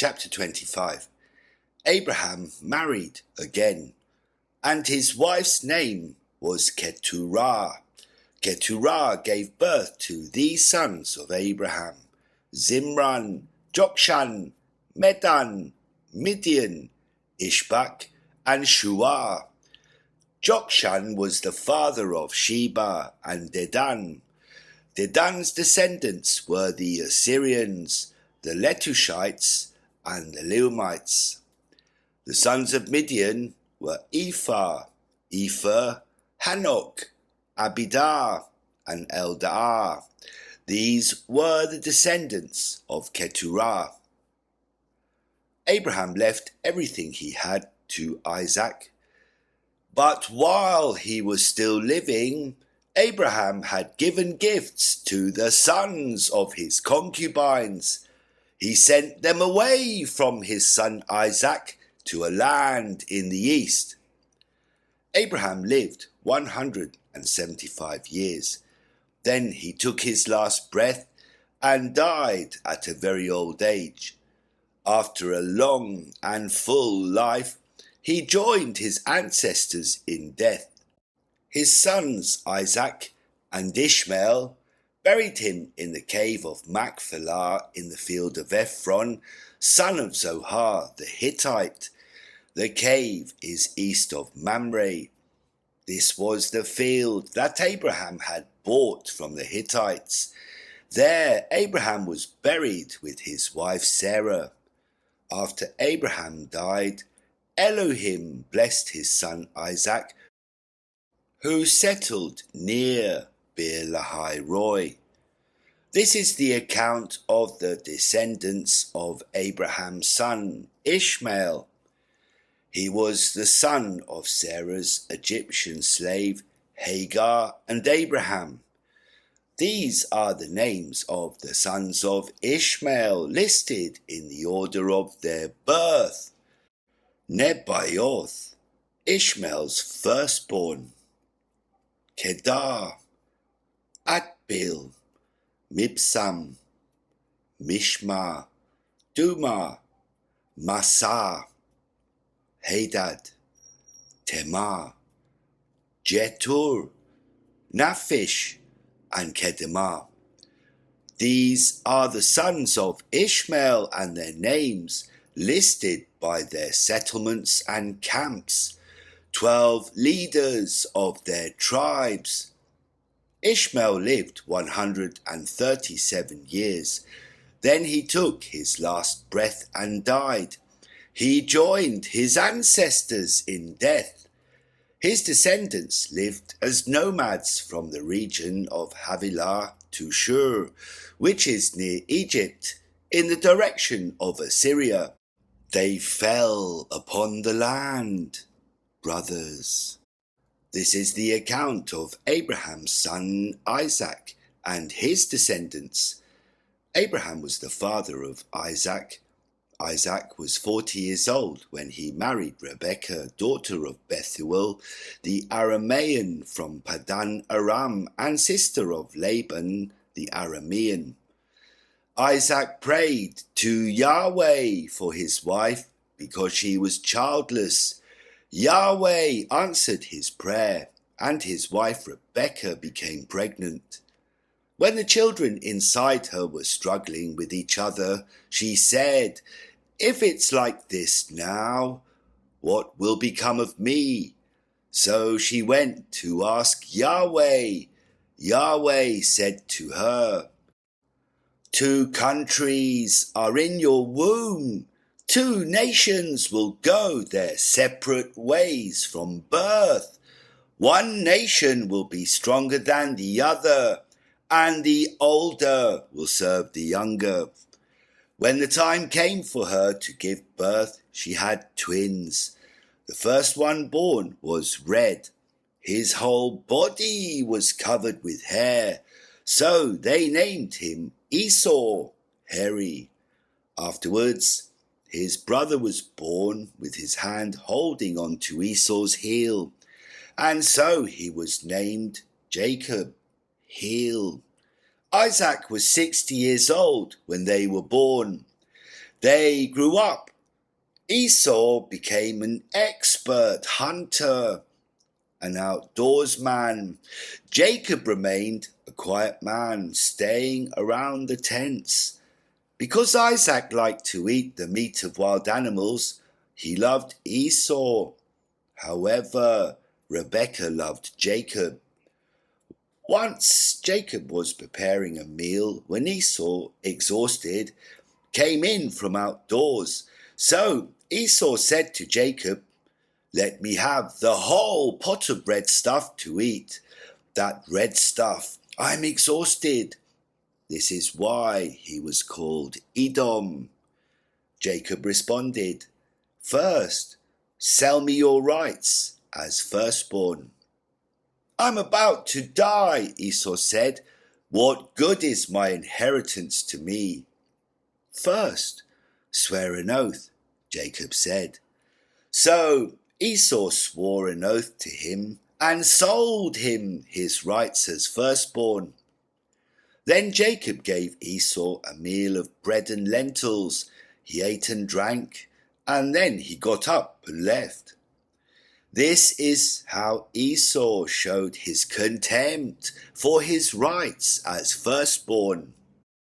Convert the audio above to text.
Chapter 25. Abraham married again, and his wife's name was Keturah. Keturah gave birth to these sons of Abraham: Zimran, Jokshan, Medan, Midian, Ishbak, and Shuah. Jokshan was the father of Sheba and Dedan. Dedan's descendants were the Assyrians, the Letushites, and the Leumites. The sons of Midian were Ephah, Hanok, Abidah, and Eldaah. These were the descendants of Keturah. Abraham left everything he had to Isaac. But while he was still living, Abraham had given gifts to the sons of his concubines. He sent them away from his son Isaac to a land in the east. Abraham lived 175 years. Then he took his last breath and died at a very old age. After a long and full life, he joined his ancestors in death. His sons Isaac and Ishmael buried him in the cave of Machpelah in the field of Ephron, son of Zohar the Hittite. The cave is east of Mamre. This was the field that Abraham had bought from the Hittites. There Abraham was buried with his wife Sarah. After Abraham died, Elohim blessed his son Isaac, who settled near Beer Lahai Roi. This is the account of the descendants of Abraham's son Ishmael. He was the son of Sarah's Egyptian slave Hagar and Abraham. These are the names of the sons of Ishmael listed in the order of their birth. Nebaioth, Ishmael's firstborn; Kedar, Atbil, Mibsam, Mishma, Duma, Massa, Hadad, Temar, Jetur, Naphish, and Kedemah. These are the sons of Ishmael and their names listed by their settlements and camps, 12 leaders of their tribes. Ishmael lived 137 years. Then he took his last breath and died. He joined his ancestors in death. His descendants lived as nomads from the region of Havilah to Shur, which is near Egypt, in the direction of Assyria. They fell upon the land, brothers. This is the account of Abraham's son Isaac and his descendants. Abraham was the father of Isaac. Isaac was 40 years old when he married Rebekah, daughter of Bethuel, the Aramean from Padan Aram, and sister of Laban the Aramean. Isaac prayed to Yahweh for his wife because she was childless. Yahweh answered his prayer, and his wife Rebekah became pregnant. When the children inside her were struggling with each other, she said, "If it's like this now, what will become of me?" So she went to ask Yahweh. Yahweh said to her, "2 countries are in your womb. 2 nations will go their separate ways from birth. 1 nation will be stronger than the other, and the older will serve the younger." When the time came for her to give birth, she had twins. The first one born was red. His whole body was covered with hair, so they named him Esau, hairy. Afterwards, his brother was born with his hand holding on to Esau's heel, and so he was named Jacob, heel. Isaac was 60 years old when they were born. They grew up. Esau became an expert hunter, an outdoorsman. Jacob remained a quiet man, staying around the tents. Because Isaac liked to eat the meat of wild animals, he loved Esau. However, Rebekah loved Jacob. Once Jacob was preparing a meal when Esau, exhausted, came in from outdoors. So Esau said to Jacob, "Let me have the whole pot of red stuff to eat. That red stuff, I'm exhausted." This is why he was called Edom. Jacob responded, "First, sell me your rights as firstborn." "I'm about to die," Esau said. "What good is my inheritance to me?" "First, swear an oath," Jacob said. So Esau swore an oath to him and sold him his rights as firstborn. Then Jacob gave Esau a meal of bread and lentils. He ate and drank, and then he got up and left. This is how Esau showed his contempt for his rights as firstborn.